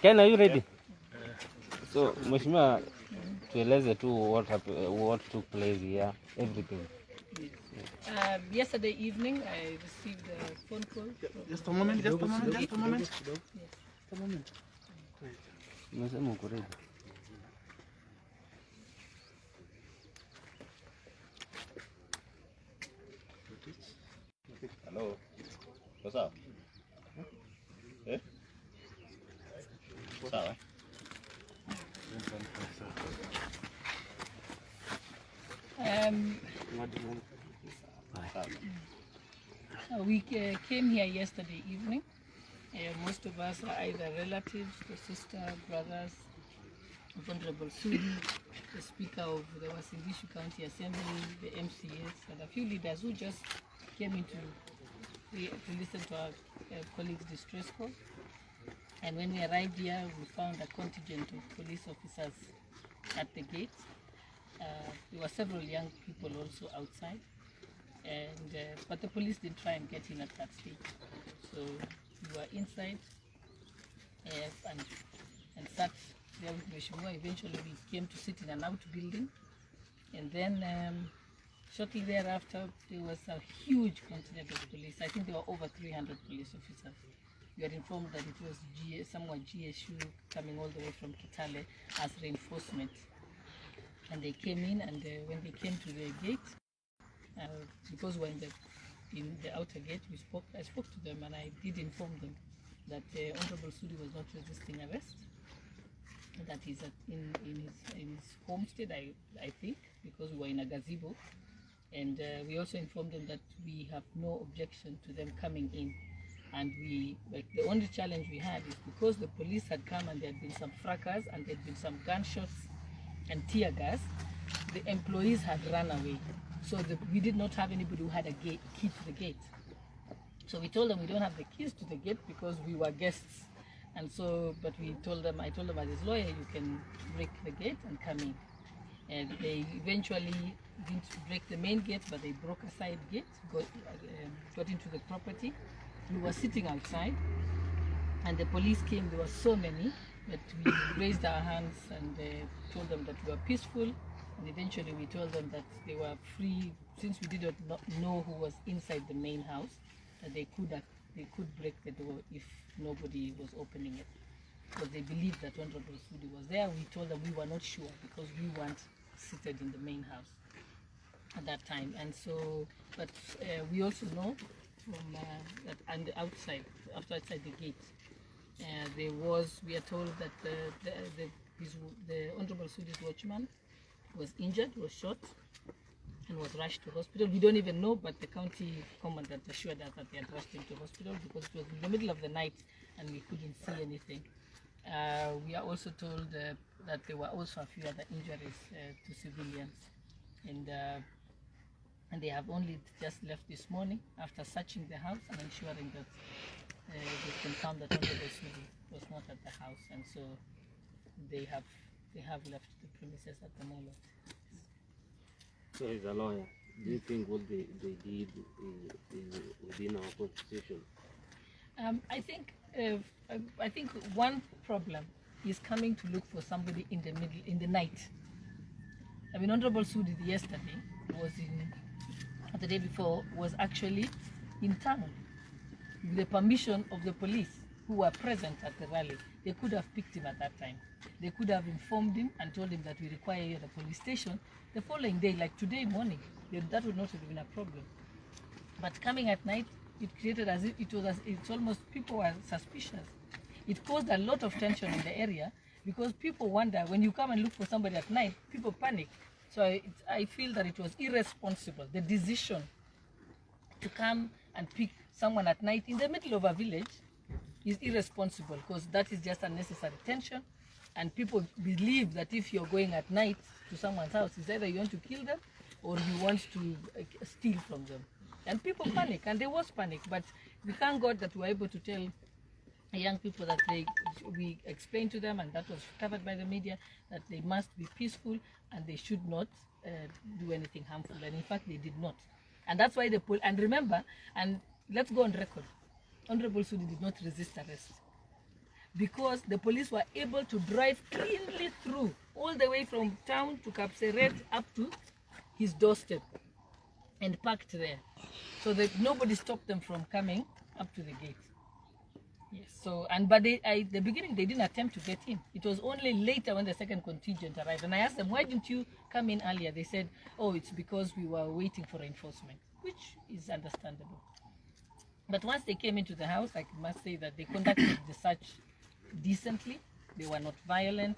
Ken, are you ready? So, Mheshimiwa, tueleze tu what took place here, everything. Yesterday evening, I received a phone call. Just a moment. Yes. Umesema uko ready? Hello. What's up? Eh? What's up? We came here yesterday evening. Most of us are either relatives, the sister, brothers, Honorable Sudi, the Speaker of the Wasingishu County Assembly, the MCAs, and a few leaders who just came in to listen to our colleagues' distress call. And when we arrived here, we found a contingent of police officers at the gate. There were several young people also outside, and but the police did try and get in at that stage. So we were inside and sat there with Mheshimiwa. Eventually we came to sit in an outbuilding, and then shortly thereafter there was a huge contingent of police. I think there were over 300 police officers. We were informed that it was somewhat GSU coming all the way from Kitale as reinforcement. And they came in, and when they came to the gate, because we're in the outer gate, I spoke to them, and I did inform them that Honorable Sudi was not resisting arrest, that he's in his homestead, I think, because we were in a gazebo. And we also informed them that we have no objection to them coming in. And the only challenge we had is because the police had come and there had been some fracas and there had been some gunshots and tear gas, the employees had run away. So we did not have anybody who had a key to the gate. So we told them we don't have the keys to the gate because we were guests. And so, but I told them as his lawyer, you can break the gate and come in. And they eventually didn't break the main gate, but they broke a side gate, got into the property. We were sitting outside, and the police came. There were so many that we raised our hands and told them that we were peaceful. And eventually we told them that they were free, since we did not know who was inside the main house, that they could break the door if nobody was opening it. Because they believed that Honorable Sudi was there. We told them we were not sure because we weren't seated in the main house at that time. And so, but we also know from that, and outside the gate, we are told that the Honorable Sudi's watchman was injured, was shot, and was rushed to hospital. We don't even know, but the county commandant assured us that they had rushed him to hospital because it was in the middle of the night and we couldn't see anything. We are also told that there were also a few other injuries to civilians, and they have only just left this morning after searching the house and ensuring that they confirmed that Honorable Sudi was not at the house, and so they have left the premises at the moment. So as a lawyer, do you think what they did is within our constitution? I think one problem is coming to look for somebody in the night. I mean, Honorable Sudi yesterday the day before was actually in town with the permission of the police who were present at the rally. They could have picked him at that time. They could have informed him and told him that we require you at the police station the following day, like today morning. That would not have been a problem. But coming at night, it created as if it's almost, people were suspicious. It caused a lot of tension in the area because people wonder, when you come and look for somebody at night, people panic. So I feel that it was irresponsible. The decision to come and pick someone at night in the middle of a village is irresponsible because that is just unnecessary tension. And people believe that if you're going at night to someone's house, it's either you want to kill them or you want to steal from them. And people panic, and there was panic. But we thank God that we were able to tell young people that we explained to them, and that was covered by the media, that they must be peaceful and they should not do anything harmful. And in fact, they did not. And that's why and remember, and let's go on record, Honorable Sudi did not resist arrest. because the police were able to drive cleanly through all the way from town to Kapseret up to his doorstep and parked there, so that nobody stopped them from coming up to the gate. Yes. So, but the beginning they didn't attempt to get in. It was only later when the second contingent arrived, and I asked them, why didn't you come in earlier? They said, oh, it's because we were waiting for reinforcement, which is understandable. But once they came into the house, I must say that they conducted the search decently. They were not violent.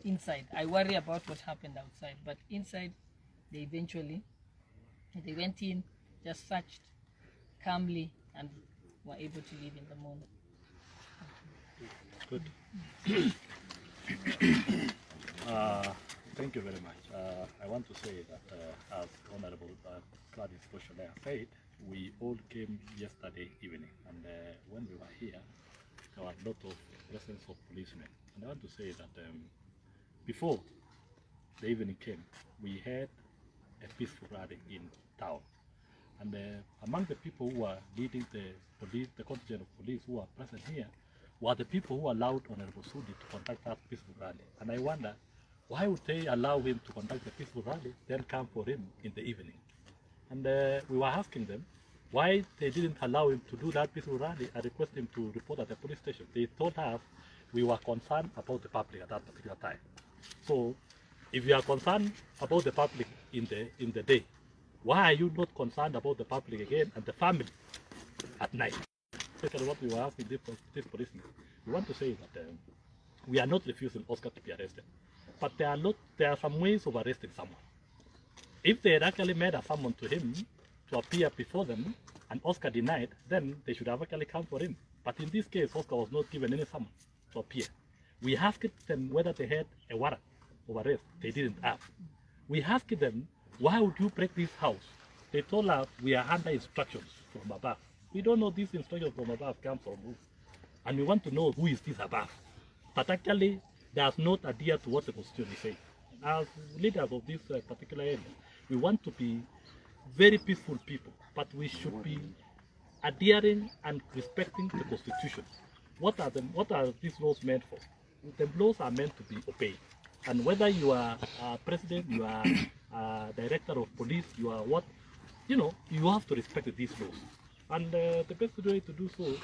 Inside, I worry about what happened outside, but inside, they went in, just searched calmly, and were able to leave in the morning. Good. Thank you very much. I want to say that, as Honorable Gladys Bosholea said, we all came yesterday evening, and when we were here, there were a lot of presence of policemen. And I want to say that before the evening came, we had a peaceful rally in town. And among the people who were leading the contingent of police who were present here, were the people who allowed Honorable Sudi to conduct that peaceful rally. And I wonder, why would they allow him to conduct the peaceful rally, then come for him in the evening? And we were asking them why they didn't allow him to do that peaceful rally and request him to report at the police station. They told us we were concerned about the public at that particular time. So, if you are concerned about the public in the day, why are you not concerned about the public again and the family at night? Especially what we were asking this policeman. We want to say that we are not refusing Oscar to be arrested, but there are some ways of arresting someone. If they had actually made a summon to him to appear before them and Oscar denied, then they should have actually come for him. But in this case, Oscar was not given any summon to appear. We asked them whether they had a warrant of arrest. They didn't have. We asked them, why would you break this house? They told us we are under instructions from above. We don't know these instructions from above come from who. And we want to know who is this above. But actually, does not adhere to what the Constitution is saying. As leaders of this particular area, we want to be very peaceful people, but we should be adhering and respecting the Constitution. What are these laws meant for? The laws are meant to be obeyed. And whether you are president, you are director of police, you are what, you have to respect these laws. And the best way to do so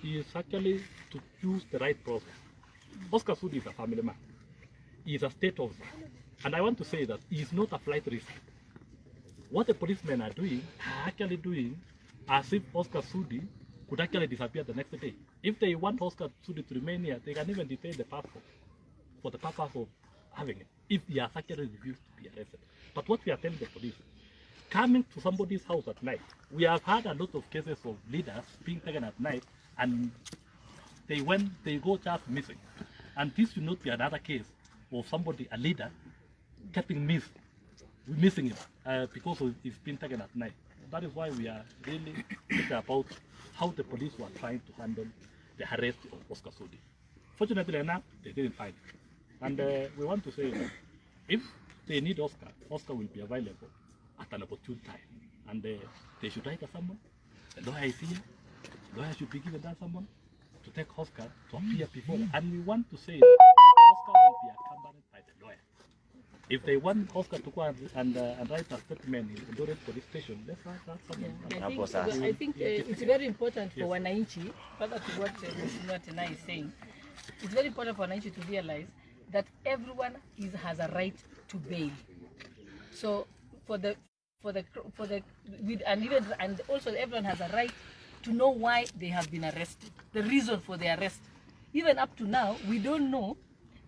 is actually to choose the right process. Oscar Sudi is a family man. He is a state officer. And I want to say that he is not a flight risk. What the policemen are actually doing as if Oscar Sudi could actually disappear the next day. If they want Oscar Sudi to remain here, they can even detain the passport for the purpose of having it, if he has actually refused to be arrested. But what we are telling the police, coming to somebody's house at night, we have had a lot of cases of leaders being taken at night and they go just missing. And this should not be another case of somebody, a leader, getting missing him because he's been taken at night. That is why we are really thinking about how the police were trying to handle the arrest of Oscar Sudi. Fortunately enough, they didn't find him. And we want to say that if they need Oscar, Oscar will be available at an opportune time. And they should write a summon. The lawyer is here. The lawyer should be given that summon to take Oscar to appear before them. And we want to say that Oscar will be accompanied by the lawyer. If they want Oscar to go and write a statement in Eldoret police station, let's write that summon. I think it's very important for Wananchi, further to what Mheshimiwa Tena is saying, it's very important for Wananchi to realize that everyone has a right to bail. So and also everyone has a right to know why they have been arrested, the reason for the arrest. Even up to now, we don't know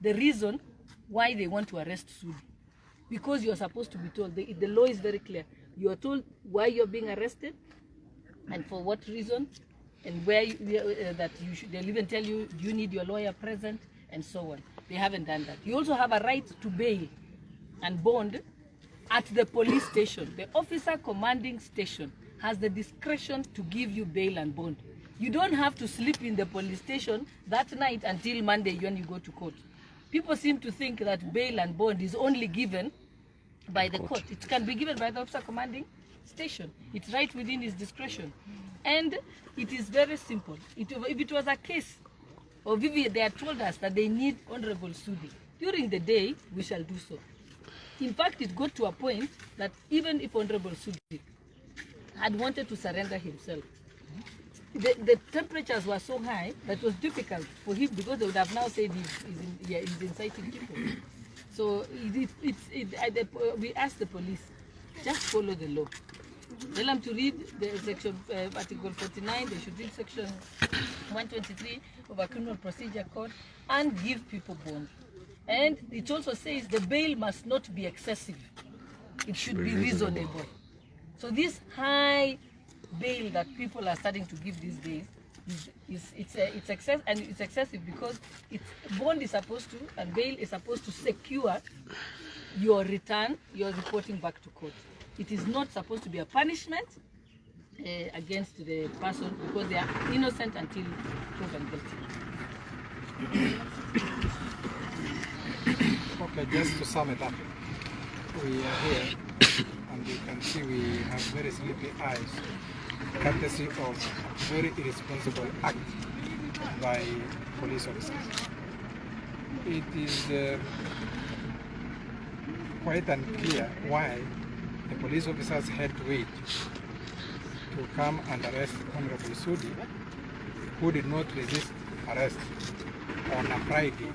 the reason why they want to arrest Sudi, because you are supposed to be told. The law is very clear. You are told why you're being arrested and for what reason, and where they'll even tell you, do you need your lawyer present, and so on. They haven't done that. You also have a right to bail and bond at the police station. The officer commanding station has the discretion to give you bail and bond. You don't have to sleep in the police station that night until Monday when you go to court. People seem to think that bail and bond is only given by the court. It can be given by the officer commanding station. It's right within his discretion. And it is very simple. If it was a case or Vivi, they had told us that they need Honorable Sudi. During the day, we shall do so. In fact, it got to a point that even if Honorable Sudi had wanted to surrender himself, the temperatures were so high that it was difficult for him, because they would have now said he's inciting people. So we asked the police, just follow the law. Tell them to read the section, Article 49, they should read Section 123 of our Criminal Procedure Code and give people bond. And it also says the bail must not be excessive. It should be reasonable. So this high bail that people are starting to give these days it's excessive, because bond is supposed to, and bail is supposed to secure your return, your reporting back to court. It is not supposed to be a punishment against the person, because they are innocent until proven guilty. Okay, just to sum it up, we are here and you can see we have very sleepy eyes, courtesy of very irresponsible act by police officers. It is quite unclear why the police officers had to wait to come and arrest Honorable Sudi, who did not resist arrest on a Friday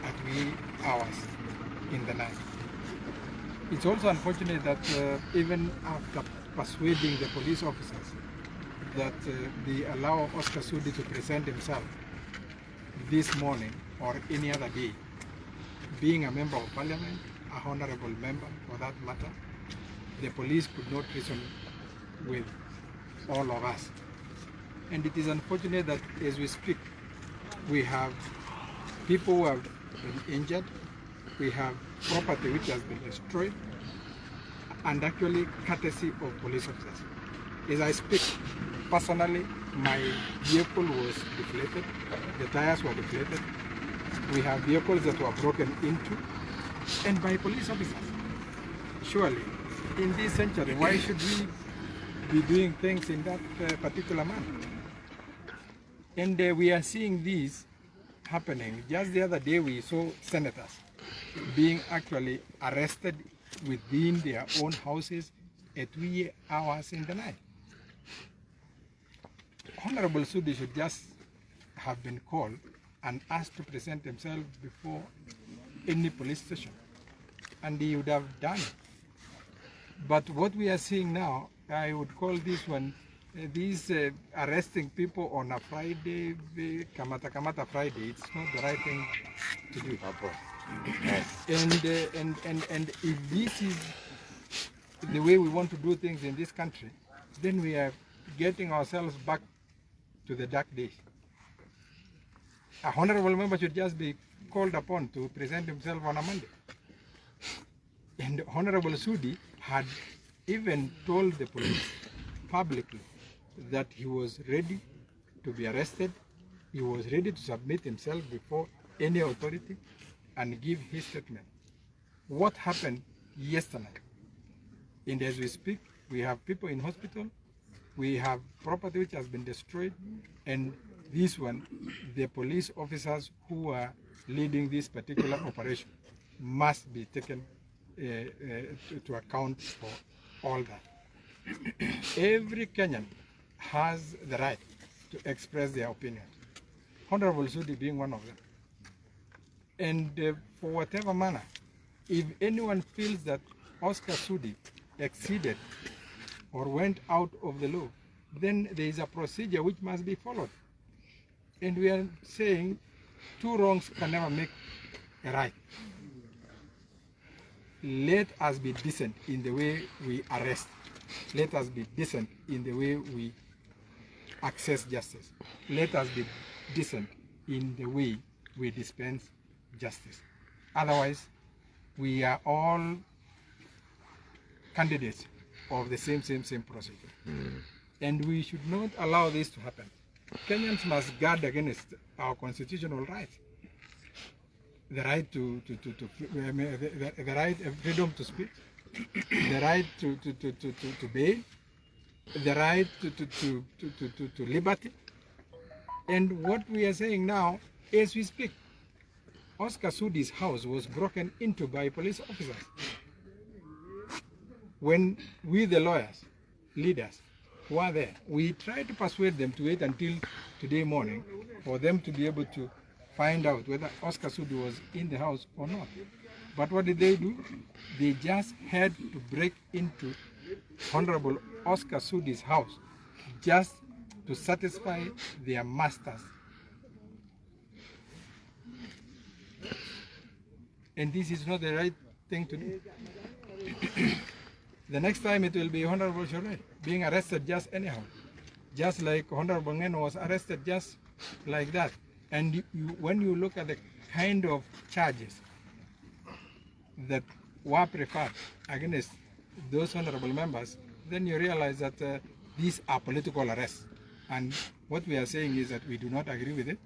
at wee hours in the night. It's also unfortunate that even after persuading the police officers that they allow Oscar Sudi to present himself this morning or any other day, being a member of parliament, a honorable member for that matter, the police could not reason with all of us. And it is unfortunate that as we speak, we have people who have been injured, we have property which has been destroyed, and actually courtesy of police officers. As I speak, personally, my vehicle was deflated, the tires were deflated, we have vehicles that were broken into, and by police officers. Surely, in this century, why should we be doing things in that particular manner? And we are seeing this happening. Just the other day we saw senators being actually arrested within their own houses at wee hours in the night. Honorable Sudi should just have been called and asked to present himself before any police station, and he would have done it. But what we are seeing now, I would call this one, these arresting people on a Friday, Kamata Friday, it's not the right thing to do. And if this is the way we want to do things in this country, then we are getting ourselves back to the dark days. A honorable member should just be called upon to present himself on a Monday. And Honorable Sudi had even told the police publicly that he was ready to be arrested, he was ready to submit himself before any authority and give his statement. What happened yesterday? And as we speak, we have people in hospital, we have property which has been destroyed, and this one, the police officers who are leading this particular operation must be taken to account for all that. Every Kenyan has the right to express their opinion, Honorable Sudi being one of them. And for whatever manner, if anyone feels that Oscar Sudi exceeded or went out of the law, then there is a procedure which must be followed. And we are saying two wrongs can never make a right. Let us be decent in the way we arrest. Let us be decent in the way we access justice. Let us be decent in the way we dispense justice. Otherwise, we are all candidates of the same procedure. And we should not allow this to happen. Kenyans must guard against our constitutional rights. The right the right freedom to speak, the right to bail, the right to liberty, And what we are saying now, as we speak, Oscar Sudi's house was broken into by police officers. When we, the lawyers, leaders, who are there, we tried to persuade them to wait until today morning for them to be able to find out whether Oscar Sudi was in the house or not. But what did they do? They just had to break into Honorable Oscar Sudi's house just to satisfy their masters. And this is not the right thing to do. The next time it will be Honorable Shore being arrested just anyhow, just like Honorable Ngeno was arrested just like that. And when you look at the kind of charges that were preferred against those honorable members, then you realize that these are political arrests. And what we are saying is that we do not agree with it.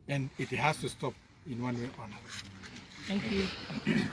And it has to stop in one way or another. Thank you.